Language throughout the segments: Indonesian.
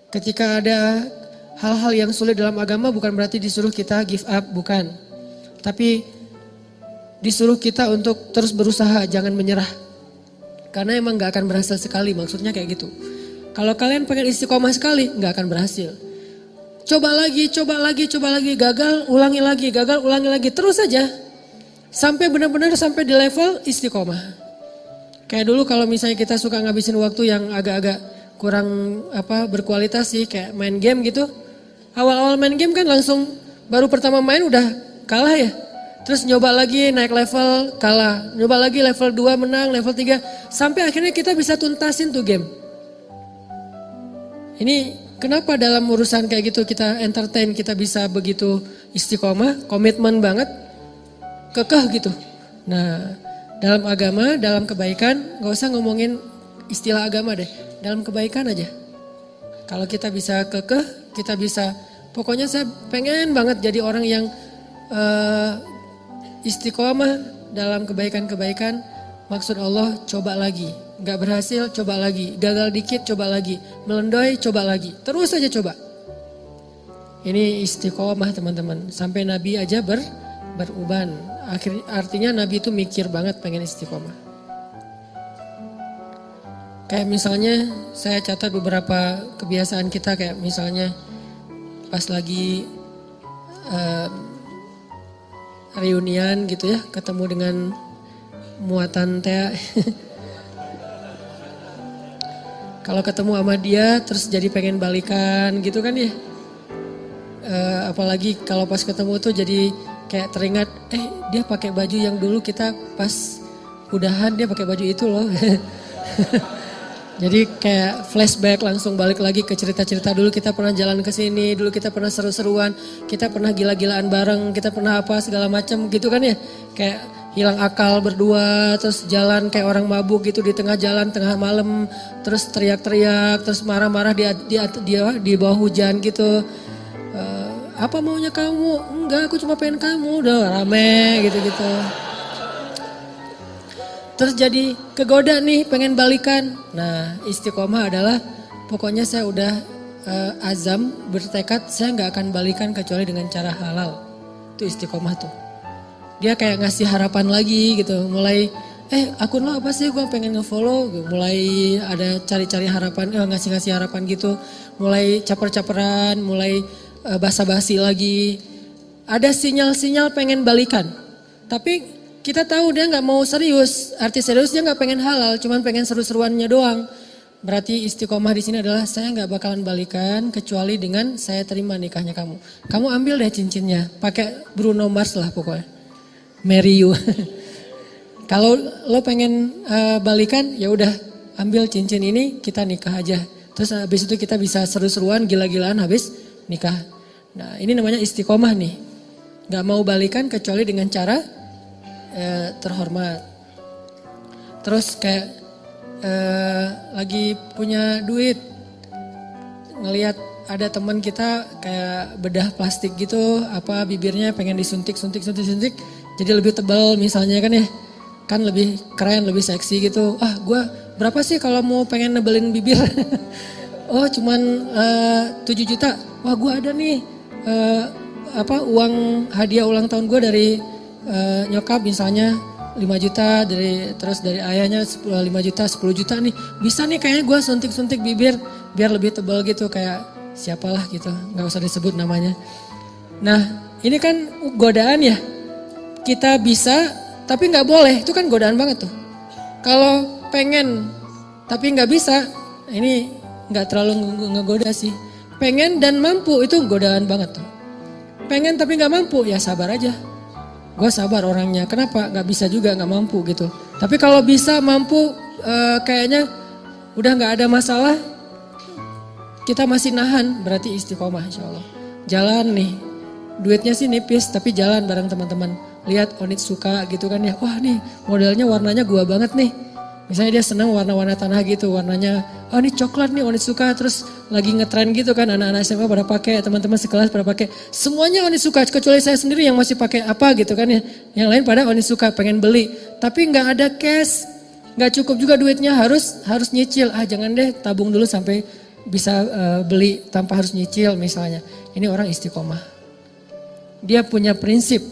Ketika ada hal-hal yang sulit dalam agama bukan berarti disuruh kita give up, bukan. Tapi disuruh kita untuk terus berusaha, jangan menyerah. Karena emang gak akan berhasil sekali, maksudnya kayak gitu. Kalau kalian pengen istiqomah sekali, gak akan berhasil. Coba lagi, gagal, ulangi lagi, terus saja. Sampai benar-benar sampai di level istiqomah. Kayak dulu kalau misalnya kita suka ngabisin waktu yang agak-agak kurang berkualitas sih, kayak main game gitu. Awal-awal main game kan langsung baru pertama main udah kalah ya. Terus nyoba lagi naik level, kalah. Nyoba lagi level 2 menang, level 3. Sampai akhirnya kita bisa tuntasin tuh game. Ini kenapa dalam urusan kayak gitu kita entertain, kita bisa begitu istiqomah, komitmen banget, kekeh gitu. Nah, dalam agama, dalam kebaikan, gak usah ngomongin istilah agama deh. Dalam kebaikan aja. Kalau kita bisa kekeh, kita bisa, pokoknya saya pengen banget jadi orang yang istiqomah dalam kebaikan-kebaikan. Maksud Allah, coba lagi. Gak berhasil, coba lagi. Gagal dikit, coba lagi. Melendoi, coba lagi. Terus aja coba. Ini istiqomah teman-teman. Sampai Nabi aja beruban. Artinya Nabi itu mikir banget pengen istiqomah. Kayak misalnya saya catat beberapa kebiasaan kita. Kayak misalnya pas lagi reunian gitu ya, ketemu dengan muatan Tea. Kalau ketemu sama dia terus jadi pengen balikan gitu kan ya. Apalagi kalau pas ketemu tuh jadi kayak teringat, dia pakai baju yang dulu kita pas udahan dia pakai baju itu loh. Jadi kayak flashback, langsung balik lagi ke cerita-cerita dulu kita pernah jalan ke sini, dulu kita pernah seru-seruan, kita pernah gila-gilaan bareng, kita pernah apa segala macam gitu kan ya. Kayak hilang akal berdua, terus jalan kayak orang mabuk gitu di tengah jalan, tengah malam, terus teriak-teriak, terus marah-marah di bawah hujan gitu. Apa maunya kamu? Enggak, aku cuma pengen kamu, udah rame gitu-gitu. Terus jadi kegoda nih pengen balikan. Nah istiqomah adalah pokoknya saya udah azam bertekad saya gak akan balikan kecuali dengan cara halal. Itu istiqomah tuh. Dia kayak ngasih harapan lagi gitu. Mulai akun lo apa sih gue pengen ngefollow. Mulai ada cari-cari harapan, ngasih-ngasih harapan gitu. Mulai caper-caperan, mulai basa-basi lagi. Ada sinyal-sinyal pengen balikan. Tapi kita tahu dia gak mau serius. Arti serius dia gak pengen halal, cuman pengen seru-seruannya doang. Berarti istiqomah di sini adalah saya gak bakalan balikan kecuali dengan saya terima nikahnya kamu. Kamu ambil deh cincinnya, pakai Bruno Mars lah pokoknya. Marry you. Kalau lo pengen balikan, ya udah ambil cincin ini kita nikah aja. Terus habis itu kita bisa seru-seruan, gila-gilaan habis nikah. Nah ini namanya istiqomah nih. Gak mau balikan kecuali dengan cara terhormat. Terus kayak lagi punya duit, ngelihat ada teman kita kayak bedah plastik gitu, apa bibirnya pengen disuntik, jadi lebih tebal misalnya kan ya, kan lebih keren, lebih seksi gitu. Gue berapa sih kalau mau pengen nebelin bibir? Oh cuman 7 juta. Wah gue ada nih uang hadiah ulang tahun gue dari nyokap misalnya 5 juta, terus dari ayahnya 5 juta, 10 juta nih. Bisa nih kayaknya gue suntik-suntik bibir biar lebih tebal gitu, kayak siapalah gitu, gak usah disebut namanya. Nah ini kan godaan ya, kita bisa tapi gak boleh, itu kan godaan banget tuh. Kalau pengen tapi gak bisa, ini gak terlalu ngegoda sih. Pengen dan mampu itu godaan banget tuh. Pengen tapi gak mampu, ya sabar aja. Gue sabar orangnya, kenapa? Gak bisa juga, gak mampu gitu. Tapi kalau bisa, mampu, kayaknya udah gak ada masalah, kita masih nahan, berarti istiqomah insya Allah. Jalan nih, duitnya sih nipis, tapi jalan bareng teman-teman. Lihat Onitsuka gitu kan ya, wah nih modelnya warnanya gua banget nih. Misalnya dia senang warna-warna tanah gitu, warnanya, ini coklat nih Onitsuka, terus lagi ngetren gitu kan, anak-anak SMA pada pakai, teman-teman sekelas pada pakai, semuanya Onitsuka, kecuali saya sendiri yang masih pakai apa gitu kan ya, yang lain pada Onitsuka pengen beli, tapi nggak ada cash, nggak cukup juga duitnya, harus nyicil, jangan deh tabung dulu sampai bisa beli tanpa harus nyicil misalnya. Ini orang istiqomah. Dia punya prinsip.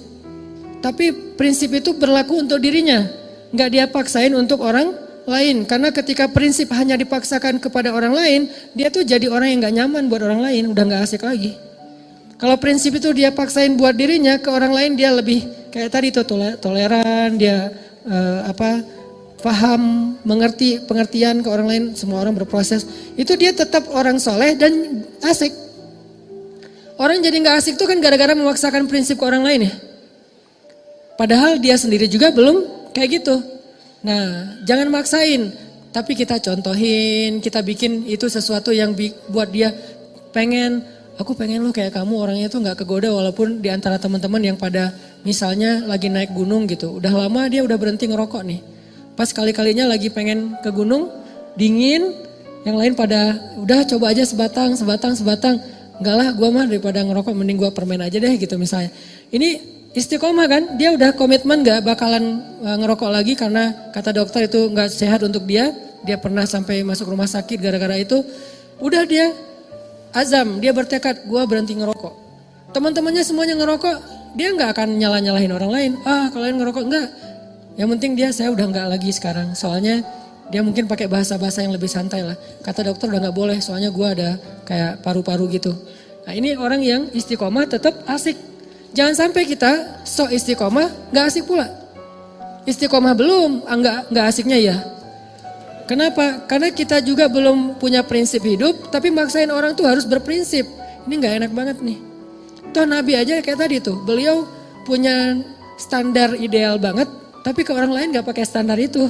Tapi prinsip itu berlaku untuk dirinya. Nggak dia paksain untuk orang lain. Karena ketika prinsip hanya dipaksakan kepada orang lain, dia tuh jadi orang yang nggak nyaman buat orang lain. Udah nggak asik lagi. Kalau prinsip itu dia paksain buat dirinya, ke orang lain dia lebih kayak tadi tuh toleran, dia paham, mengerti, pengertian ke orang lain, semua orang berproses. Itu dia tetap orang soleh dan asik. Orang jadi nggak asik tuh kan gara-gara memaksakan prinsip ke orang lain ya. Padahal dia sendiri juga belum kayak gitu. Nah, jangan maksain, tapi kita contohin, kita bikin itu sesuatu yang buat dia pengen. Aku pengen lu kayak kamu, orangnya tuh nggak kegoda walaupun di antara teman-teman yang pada misalnya lagi naik gunung gitu. Udah lama dia udah berhenti ngerokok nih. Pas kali-kalinya lagi pengen ke gunung, dingin, yang lain pada udah coba aja sebatang. Enggak lah, gue mah daripada ngerokok mending gue permen aja deh gitu misalnya. Ini istiqomah kan, dia udah komitmen gak bakalan ngerokok lagi karena kata dokter itu gak sehat untuk dia. Dia pernah sampai masuk rumah sakit gara-gara itu. Udah dia azam, dia bertekad gue berhenti ngerokok. Teman-temannya semuanya ngerokok, dia gak akan nyalahin orang lain. Kalau lain ngerokok enggak. Yang penting saya udah gak lagi sekarang. Soalnya dia mungkin pakai bahasa-bahasa yang lebih santai lah. Kata dokter udah gak boleh, soalnya gue ada kayak paru-paru gitu. Nah ini orang yang istiqomah tetap asik. Jangan sampai kita sok istiqomah gak asik pula. Istiqomah belum, gak asiknya ya. Kenapa? Karena kita juga belum punya prinsip hidup, tapi maksain orang tuh harus berprinsip. Ini gak enak banget nih. Toh Nabi aja kayak tadi tuh, beliau punya standar ideal banget, tapi ke orang lain gak pakai standar itu.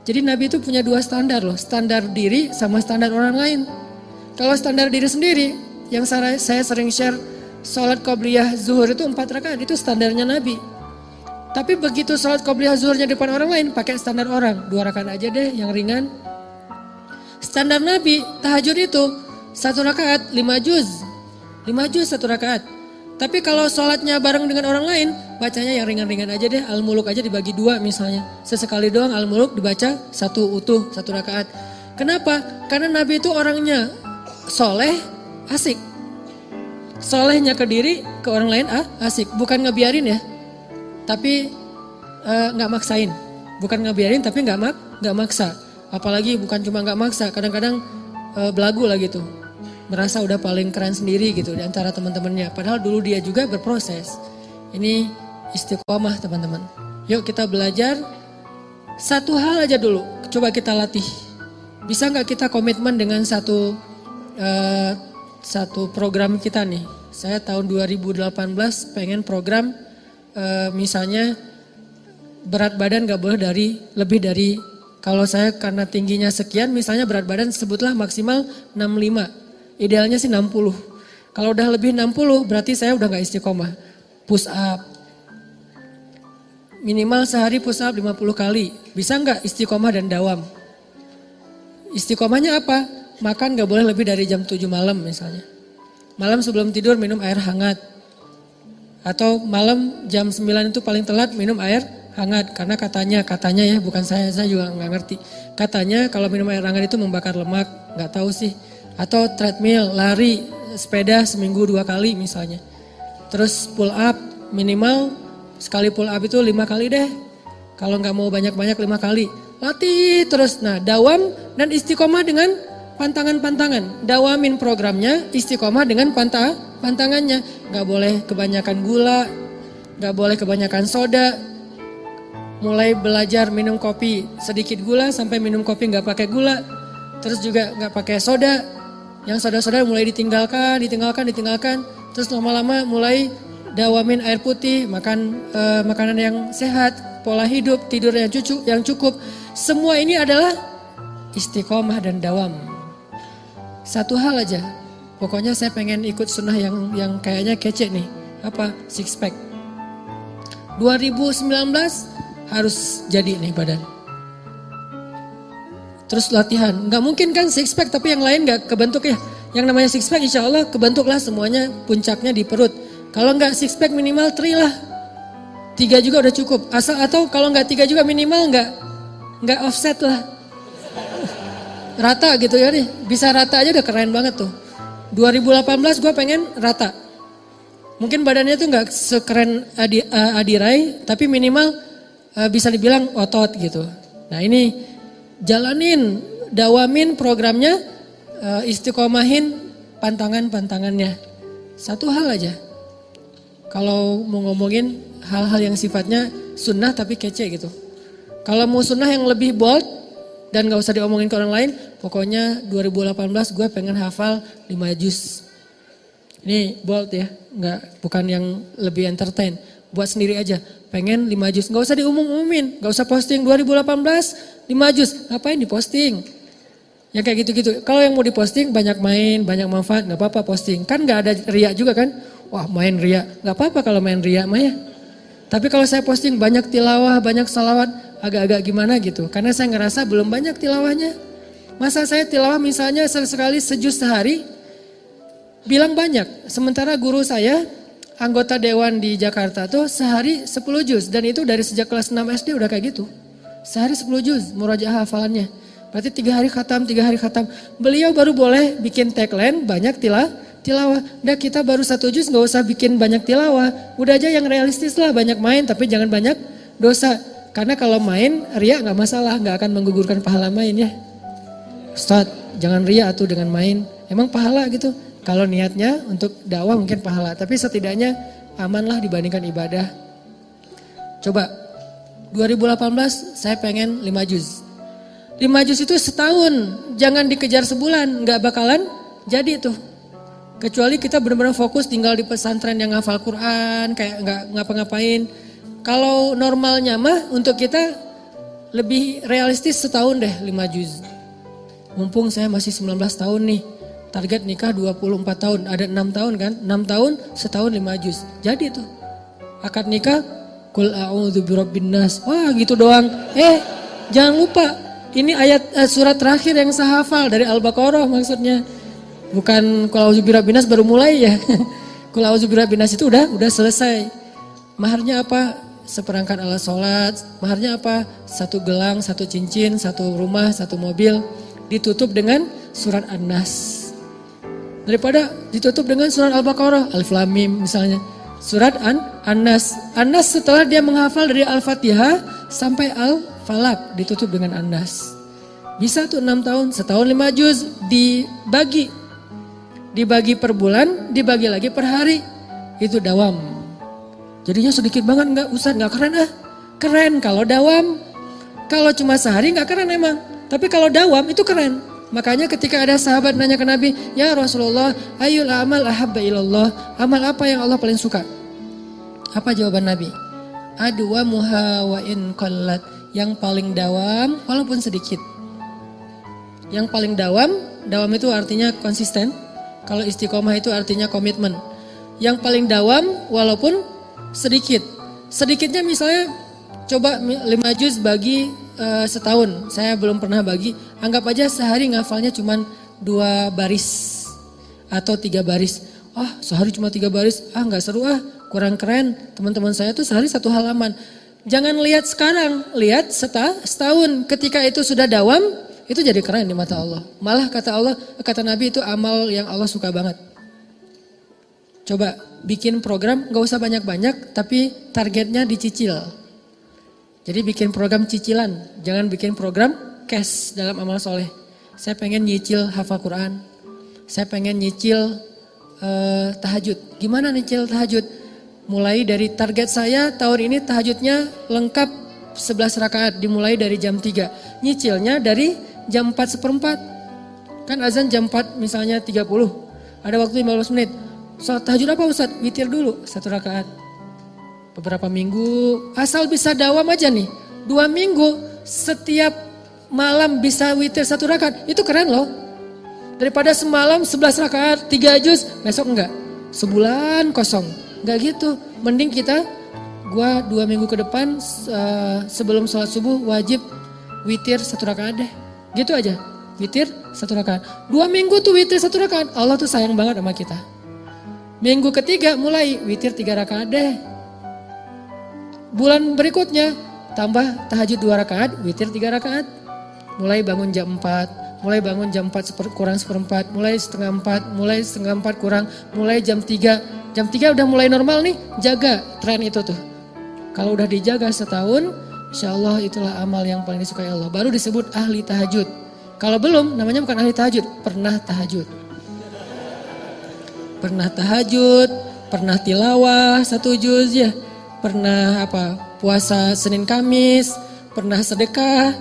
Jadi Nabi itu punya dua standar loh, standar diri sama standar orang lain. Kalau standar diri sendiri, yang saya sering share, sholat qobliyah zuhur itu 4 rakaat, itu standarnya Nabi. Tapi begitu sholat qobliyah zuhurnya depan orang lain, pakai standar orang, 2 rakaat aja deh yang ringan. Standar Nabi, tahajud itu 1 rakaat 5 juz, 5 juz 1 rakaat. Tapi kalau sholatnya bareng dengan orang lain, bacanya yang ringan-ringan aja deh. Al-Muluk aja dibagi 2 misalnya. Sesekali doang Al-Muluk dibaca 1 utuh, 1 rakaat. Kenapa? Karena Nabi itu orangnya soleh, asik. Solehnya ke diri, ke orang lain asik. Bukan ngebiarin ya, tapi gak maksain. Bukan ngebiarin tapi gak maksa. Apalagi bukan cuma gak maksa, kadang-kadang belagu lah gitu. Merasa udah paling keren sendiri gitu di antara teman-temannya. Padahal dulu dia juga berproses. Ini istiqomah teman-teman. Yuk kita belajar satu hal aja dulu. Coba kita latih. Bisa nggak kita komitmen dengan satu program kita nih. Saya tahun 2018 pengen program misalnya berat badan nggak boleh lebih dari, kalau saya karena tingginya sekian misalnya berat badan sebutlah maksimal 65. Idealnya sih 60. Kalau udah lebih 60 berarti saya udah gak istiqomah. Push up. Minimal sehari push up 50 kali. Bisa gak istiqomah dan dawam? Istiqomahnya apa? Makan gak boleh lebih dari jam 7 malam misalnya. Malam sebelum tidur minum air hangat. Atau malam jam 9 itu paling telat minum air hangat. Karena katanya ya, bukan saya juga gak ngerti. Katanya kalau minum air hangat itu membakar lemak. Gak tahu sih. Atau treadmill, lari, sepeda seminggu 2 kali misalnya. Terus pull up, minimal sekali pull up itu 5 kali deh. Kalau nggak mau banyak-banyak 5 kali. Latih terus. Nah dawam dan istiqomah dengan pantangan-pantangan. Dawamin programnya, istiqomah dengan pantangannya. Nggak boleh kebanyakan gula, nggak boleh kebanyakan soda. Mulai belajar minum kopi sedikit gula sampai minum kopi nggak pakai gula. Terus juga nggak pakai soda. Yang soda-soda mulai ditinggalkan. Terus lama-lama mulai dawamin air putih, makan makanan yang sehat, pola hidup, tidur yang cukup. Semua ini adalah istiqomah dan dawam. Satu hal aja, pokoknya saya pengen ikut sunnah yang kayaknya kece nih. Apa? Six pack. 2019 harus jadi nih badan. Terus latihan, nggak mungkin kan six pack tapi yang lain nggak kebentuk ya. Yang namanya six pack insya Allah kebentuklah semuanya, puncaknya di perut. Kalau nggak six pack minimal 3 lah. 3 juga udah cukup. Atau kalau nggak 3 juga minimal nggak offset lah. rata gitu ya nih. Bisa rata aja udah keren banget tuh. 2018 gue pengen rata. Mungkin badannya tuh gak sekeren Adirai, tapi minimal bisa dibilang otot gitu. Nah ini jalanin, dawamin programnya, istiqomahin pantangan-pantangannya. Satu hal aja. Kalau mau ngomongin hal-hal yang sifatnya sunnah tapi kece gitu. Kalau mau sunnah yang lebih bold dan gak usah diomongin ke orang lain, pokoknya 2018 gue pengen hafal 5 juz. Ini bold ya, bukan yang lebih entertain. Buat sendiri aja, pengen 5 juz. Gak usah diumum-umumin, gak usah posting 2018 5 juz. Ngapain diposting? Ya kayak gitu-gitu. Kalau yang mau diposting banyak main, banyak manfaat, gak apa-apa posting. Kan gak ada riak juga kan? Wah main riak, gak apa-apa kalau main riak mah ya. Tapi kalau saya posting banyak tilawah, banyak salawat, agak-agak gimana gitu. Karena saya ngerasa belum banyak tilawahnya. Masa saya tilawah misalnya sekali sejuz sehari, bilang banyak. Sementara guru saya, anggota dewan di Jakarta tuh sehari 10 juz. Dan itu dari sejak kelas 6 SD udah kayak gitu. Sehari 10 juz, murojaah hafalannya. Berarti 3 hari khatam, 3 hari khatam. Beliau baru boleh bikin tagline banyak tilawah. Udah kita baru 1 juz gak usah bikin banyak tilawah. Udah aja yang realistis lah, banyak main tapi jangan banyak dosa. Karena kalau main ria gak masalah, gak akan menggugurkan pahala main ya. Ustaz jangan ria tuh dengan main. Emang pahala gitu. Kalau niatnya untuk dakwah mungkin pahala. Tapi setidaknya amanlah dibandingkan ibadah. Coba 2018 saya pengen 5 juz. 5 juz itu setahun, jangan dikejar sebulan, gak bakalan jadi tuh. Kecuali kita benar-benar fokus tinggal di pesantren yang hafal Quran, kayak gak ngapa-ngapain. Kalau normalnya mah untuk kita lebih realistis setahun deh 5 juz. Mumpung saya masih 19 tahun nih, target nikah 24 tahun, ada 6 tahun kan, 6 tahun setahun 5 juz. Jadi tuh, akad nikah, Qul a'udzu birabbin nas, wah gitu doang. Jangan lupa. Ini ayat surat terakhir yang saya hafal dari Al-Baqarah maksudnya. Bukan Qul a'udzu birabbin nas baru mulai ya. Qul a'udzu birabbin nas itu udah selesai. Maharnya apa? Seperangkat alat sholat. Maharnya apa? 1 gelang, 1 cincin, 1 rumah, 1 mobil. Ditutup dengan surat An-Nas. Daripada ditutup dengan surat Al-Baqarah, Alif Lam Mim misalnya. Surat An-Nas. An-Nas setelah dia menghafal dari Al-Fatihah sampai Al-Falaq ditutup dengan An-Nas. Bisa tuh 6 tahun, setahun 5 juz dibagi per bulan, dibagi lagi per hari. Itu dawam. Jadinya sedikit banget enggak, Ustaz enggak keren ah. Keren kalau dawam. Kalau cuma sehari enggak keren emang. Tapi kalau dawam itu keren. Makanya ketika ada sahabat nanya ke Nabi, "Ya Rasulullah, ayyul amal ahabba ilallah?" Amal apa yang Allah paling suka? Apa jawaban Nabi? Adwamuha wa in qallat. Yang paling dawam walaupun sedikit. Yang paling dawam itu artinya konsisten. Kalau istiqomah itu artinya komitmen. Yang paling dawam walaupun sedikit. Sedikitnya misalnya coba 5 juz bagi setahun. Saya belum pernah bagi. Anggap aja sehari ngafalnya cuma 2 baris atau 3 baris. Sehari cuma 3 baris. Gak seru kurang keren. Teman-teman saya tuh sehari 1 halaman. Jangan lihat sekarang, lihat setahun. Ketika itu sudah dawam, itu jadi keren di mata Allah. Malah kata Nabi itu amal yang Allah suka banget. Coba bikin program gak usah banyak-banyak tapi targetnya dicicil. Jadi bikin program cicilan, jangan bikin program cash dalam amal soleh. Saya pengen nyicil hafal Quran, saya pengen nyicil tahajud. Gimana nyicil tahajud? Mulai dari target saya tahun ini tahajudnya lengkap 11 rakaat dimulai dari jam 3. Nyicilnya dari jam 4:04. Kan azan jam 4 misalnya 30. Ada waktu 15 menit. Salat tahajud apa Ustaz? Witir dulu 1 rakaat. Beberapa minggu asal bisa dawam aja nih. 2 minggu setiap malam bisa witir 1 rakaat. Itu keren loh. Daripada semalam 11 rakaat 3 juz, besok enggak. Sebulan kosong. Enggak gitu. Mending gua 2 minggu ke depan sebelum sholat subuh wajib witir 1 rakaat deh. Gitu aja. Witir 1 rakaat. 2 minggu tuh witir 1 rakaat. Allah tuh sayang banget sama kita. Minggu ketiga mulai witir 3 rakaat deh. Bulan berikutnya tambah tahajud 2 rakaat, witir 3 rakaat. Mulai bangun jam 4, mulai bangun jam 4 kurang seperempat, mulai setengah 4, mulai setengah 4 kurang, mulai jam 3. Jam 3 udah mulai normal nih, jaga tren itu tuh. Kalau udah dijaga setahun, insya Allah itulah amal yang paling disukai Allah. Baru disebut ahli tahajud. Kalau belum, namanya bukan ahli tahajud, pernah tahajud. Pernah tahajud, pernah tilawah 1 juz ya, pernah puasa Senin Kamis, pernah sedekah,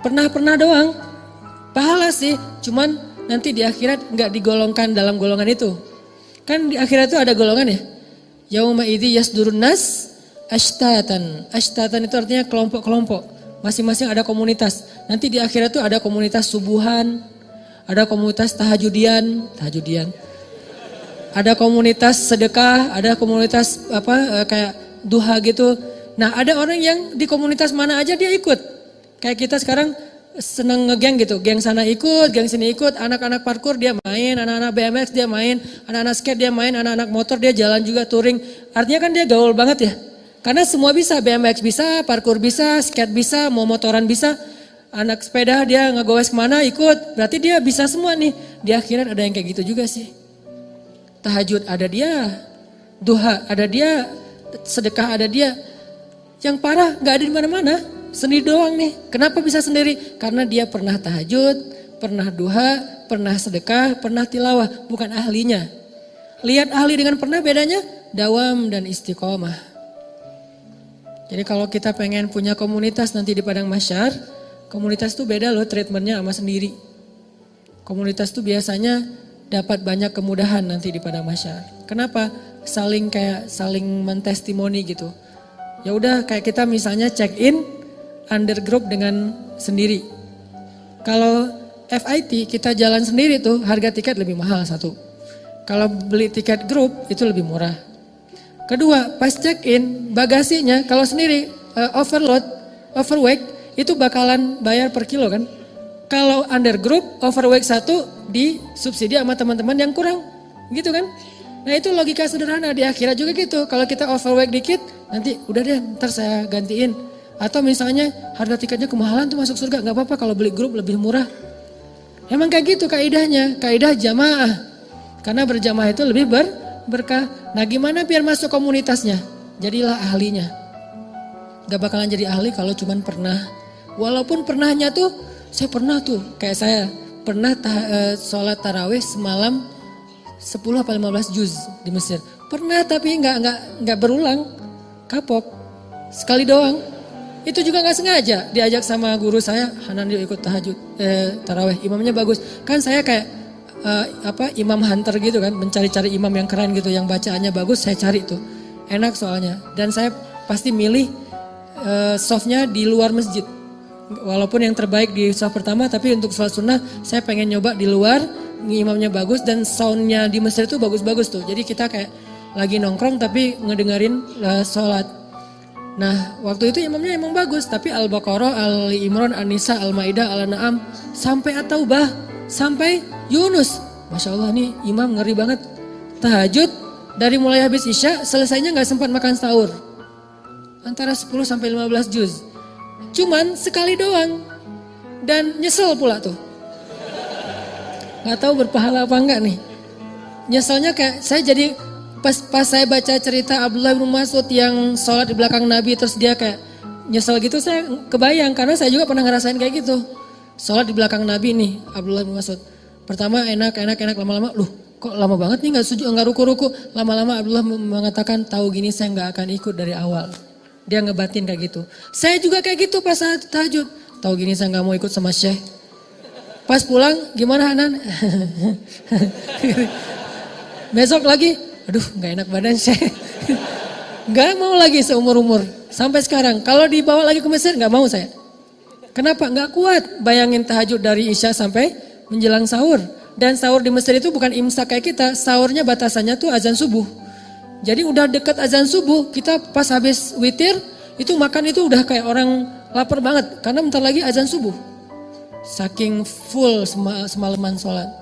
pernah doang. Pahala sih, cuman nanti di akhirat nggak digolongkan dalam golongan itu. Kan di akhirat itu ada golongan ya. Yauma idzi yasdurun nas ashtatan. Ashtatan itu artinya kelompok-kelompok. Masing-masing ada komunitas. Nanti di akhirat itu ada komunitas subuhan, ada komunitas tahajudian. Ada komunitas sedekah, ada komunitas kayak duha gitu. Nah, ada orang yang di komunitas mana aja dia ikut. Kayak kita sekarang seneng ngegeng gitu, geng sana ikut, geng sini ikut, anak-anak parkour dia main, anak-anak BMX dia main, anak-anak skate dia main, anak-anak motor dia jalan juga touring. Artinya kan dia gaul banget ya. Karena semua bisa, BMX bisa, parkour bisa, skate bisa, mau motoran bisa. Anak sepeda dia ngegowes kemana ikut, berarti dia bisa semua nih. Di akhirat ada yang kayak gitu juga sih. Tahajud ada dia, duha ada dia, sedekah ada dia. Yang parah gak ada di mana-mana. Sendiri doang nih. Kenapa bisa sendiri? Karena dia pernah tahajud, pernah duha, pernah sedekah, pernah tilawah. Bukan ahlinya. Lihat ahli dengan pernah bedanya? Dawam dan istiqomah. Jadi kalau kita pengen punya komunitas nanti di Padang Mahsyar, komunitas tuh beda loh treatmentnya sama sendiri. Komunitas tuh biasanya dapat banyak kemudahan nanti di Padang Mahsyar. Kenapa? Saling mentestimoni gitu. Ya udah kayak kita misalnya check in under group dengan sendiri. Kalau FIT kita jalan sendiri tuh harga tiket lebih mahal satu. Kalau beli tiket grup itu lebih murah. Kedua, pas check in bagasinya kalau sendiri overweight itu bakalan bayar per kilo kan. Kalau under group overweight satu disubsidi sama teman-teman yang kurang gitu kan. Nah itu logika sederhana di akhirat juga gitu. Kalau kita overweight dikit nanti udah deh ntar saya gantiin. Atau misalnya harga tiketnya kemahalan tuh masuk surga, gak apa-apa kalau beli grup lebih murah. Emang kayak gitu kaidahnya, kaidah jamaah. Karena berjamaah itu lebih berkah. Nah gimana biar masuk komunitasnya? Jadilah ahlinya. Gak bakalan jadi ahli kalau cuman pernah. Walaupun pernahnya tuh, saya pernah tuh, kayak saya pernah sholat tarawih semalam 10 atau 15 juz di Mesir. Pernah tapi gak berulang, kapok, sekali doang. Itu juga gak sengaja diajak sama guru saya, Hanan yuk ikut tarawih, imamnya bagus. Kan saya kayak imam hunter gitu kan, mencari-cari imam yang keren gitu, yang bacaannya bagus saya cari tuh. Enak soalnya, dan saya pasti milih softnya di luar masjid. Walaupun yang terbaik di soft pertama, tapi untuk sholat sunnah saya pengen nyoba di luar, imamnya bagus dan soundnya di Mesir itu bagus-bagus tuh. Jadi kita kayak lagi nongkrong tapi ngedengerin sholat. Nah waktu itu imamnya emang bagus, tapi Al-Baqarah, Al-Imran, An-Nisa, Al-Maidah, Al-An'am, sampai At-Taubah, sampai Yunus. Masya Allah nih imam ngeri banget. Tahajud dari mulai habis Isya, selesainya gak sempat makan sahur. Antara 10 sampai 15 juz. Cuman sekali doang. Dan nyesel pula tuh. Gak tahu berpahala apa enggak nih. Nyeselnya kayak saya jadi... Pas saya baca cerita Abdullah bin Mas'ud yang sholat di belakang Nabi terus dia kayak nyesel gitu, saya kebayang karena saya juga pernah ngerasain kayak gitu. Sholat di belakang Nabi nih Abdullah bin Mas'ud. Pertama enak lama-lama kok lama banget nih nggak ruku-ruku. Lama-lama Abdullah mengatakan tahu gini saya nggak akan ikut dari awal. Dia ngebatin kayak gitu. Saya juga kayak gitu pas saat tahajud. Tahu gini saya nggak mau ikut sama Syekh. Pas pulang gimana Hanan? Besok lagi. Aduh gak enak badan saya. Gak mau lagi seumur-umur. Sampai sekarang. Kalau dibawa lagi ke Mesir gak mau saya. Kenapa? Gak kuat. Bayangin tahajud dari Isya sampai menjelang sahur. Dan sahur di Mesir itu bukan imsak kayak kita. Sahurnya batasannya tuh azan subuh. Jadi udah deket azan subuh. Kita pas habis witir. Itu makan itu udah kayak orang lapar banget. Karena bentar lagi azan subuh. Saking full semalaman sholat.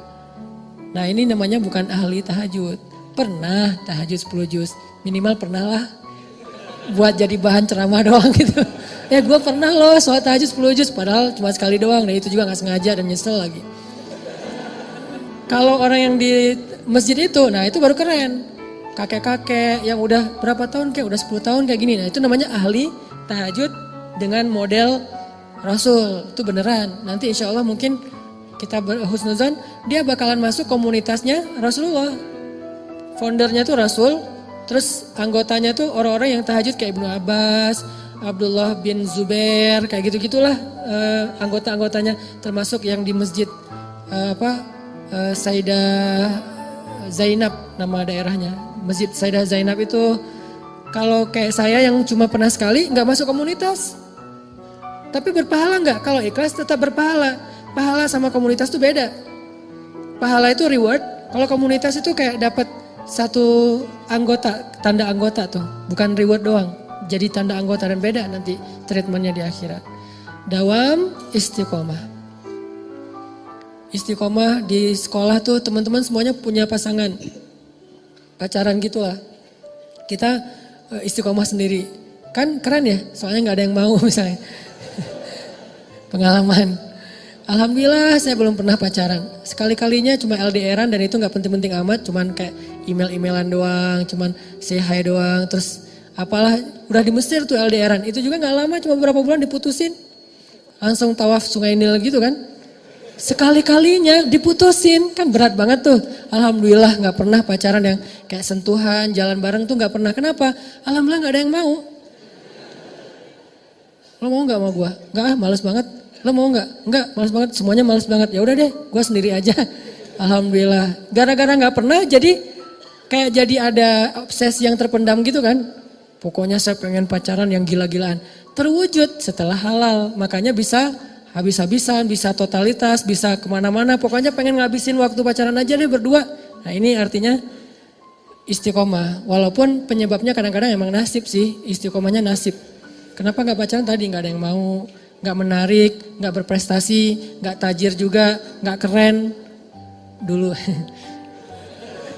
Nah ini namanya bukan ahli tahajud. Pernah tahajud 10 juz, minimal pernah lah. buat jadi bahan ceramah doang gitu. Ya gue pernah loh sholat tahajud 10 juz padahal cuma sekali doang. Dan itu juga gak sengaja dan nyesel lagi. Kalau orang yang di masjid itu, nah itu baru keren. Kakek-kakek yang udah berapa tahun kayak udah 10 tahun kayak gini. Nah itu namanya ahli tahajud dengan model Rasul. Itu beneran. Nanti insya Allah mungkin kita berhusnuzon dia bakalan masuk komunitasnya Rasulullah. Foundernya tuh Rasul. Terus anggotanya tuh orang-orang yang tahajud kayak Ibnu Abbas, Abdullah bin Zubair, kayak gitu-gitulah anggota-anggotanya. Termasuk yang di masjid Sayyidah Zainab nama daerahnya. Masjid Sayyidah Zainab itu kalau kayak saya yang cuma pernah sekali nggak masuk komunitas. Tapi berpahala nggak? Kalau ikhlas tetap berpahala. Pahala sama komunitas itu beda. Pahala itu reward, kalau komunitas itu kayak dapat satu anggota, tanda anggota tuh, bukan reward doang. Jadi tanda anggota dan beda nanti treatmentnya di akhirat. Dawam istiqomah. Istiqomah di sekolah tuh teman-teman semuanya punya pasangan. Pacaran gitu lah. Kita istiqomah sendiri. Kan keren ya, soalnya gak ada yang mau misalnya. Pengalaman. Alhamdulillah saya belum pernah pacaran. Sekali-kalinya cuma LDRan dan itu gak penting-penting amat. Cuman kayak email-emailan doang, cuman say hi doang. Terus apalah, udah di Mesir tuh LDRan. Itu juga gak lama, cuma beberapa bulan diputusin. Langsung tawaf Sungai Nil gitu kan. Sekali-kalinya diputusin, kan berat banget tuh. Alhamdulillah gak pernah pacaran yang kayak sentuhan, jalan bareng tuh gak pernah. Kenapa? Alhamdulillah gak ada yang mau. Lo mau gak sama gue? Enggak, males banget. Lo mau gak? Enggak, males banget. Semuanya males banget. Ya udah deh, gue sendiri aja. Alhamdulillah. Gara-gara gak pernah jadi kayak jadi ada obsesi yang terpendam gitu kan. Pokoknya saya pengen pacaran yang gila-gilaan. Terwujud setelah halal. Makanya bisa habis-habisan, bisa totalitas, bisa kemana-mana. Pokoknya pengen ngabisin waktu pacaran aja deh berdua. Nah ini artinya istiqomah. Walaupun penyebabnya kadang-kadang emang nasib sih. Istiqomahnya nasib. Kenapa gak pacaran tadi? Gak ada yang mau. Gak menarik, gak berprestasi, gak tajir juga, gak keren. Dulu.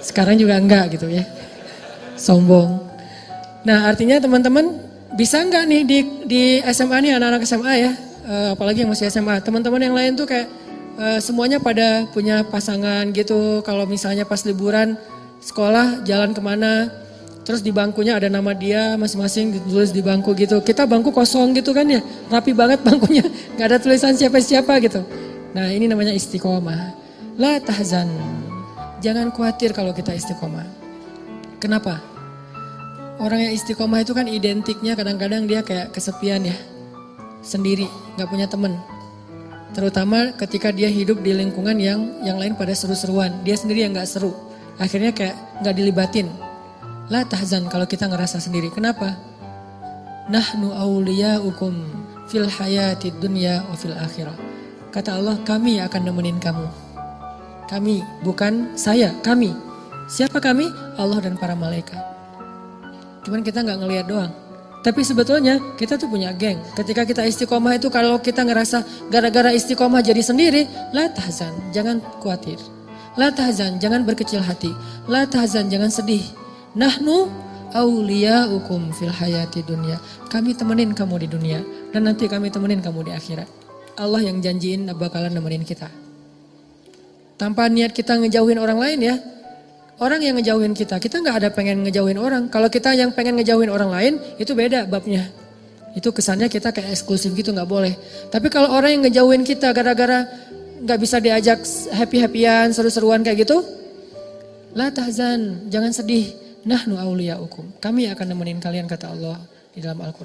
Sekarang juga enggak gitu ya. Sombong. Nah artinya teman-teman bisa enggak nih di SMA nih anak-anak SMA ya. Apalagi yang masih SMA. Teman-teman yang lain tuh kayak semuanya pada punya pasangan gitu. Kalau misalnya pas liburan sekolah jalan kemana. Terus di bangkunya ada nama dia masing-masing ditulis di bangku gitu. Kita bangku kosong gitu kan ya. Rapi banget bangkunya. Gak ada tulisan siapa-siapa gitu. Nah ini namanya istiqomah. La tahzan. Jangan khawatir kalau kita istiqomah. Kenapa? Orang yang istiqomah itu kan identiknya kadang-kadang dia kayak kesepian ya. Sendiri, gak punya temen. Terutama ketika dia hidup di lingkungan yang lain pada seru-seruan. Dia sendiri yang gak seru. Akhirnya kayak gak dilibatin. La tahzan kalau kita ngerasa sendiri. Kenapa? Nahnu awliyaukum fil hayatid dunya wa fil akhirah. Kata Allah, kami akan nemenin kamu. Kami, bukan saya, kami. Siapa kami? Allah dan para malaikat. Cuman kita gak ngelihat doang. Tapi sebetulnya kita tuh punya geng. Ketika kita istiqomah itu kalau kita ngerasa gara-gara istiqomah jadi sendiri. La tahzan, jangan khawatir. La tahzan, jangan berkecil hati. La tahzan, jangan sedih. Nahnu awliyaukum fil hayati dunia. Kami temenin kamu di dunia. Dan nanti kami temenin kamu di akhirat. Allah yang janjiin bakalan nemenin kita. Tanpa niat kita ngejauhin orang lain ya. Orang yang ngejauhin kita gak ada pengen ngejauhin orang. Kalau kita yang pengen ngejauhin orang lain, itu beda babnya. Itu kesannya kita kayak eksklusif gitu, gak boleh. Tapi kalau orang yang ngejauhin kita gara-gara gak bisa diajak happy-happyan, seru-seruan kayak gitu. La tahzan, jangan sedih. Nahnu awliyaukum. Kami akan nemenin kalian kata Allah di dalam Al-Quran.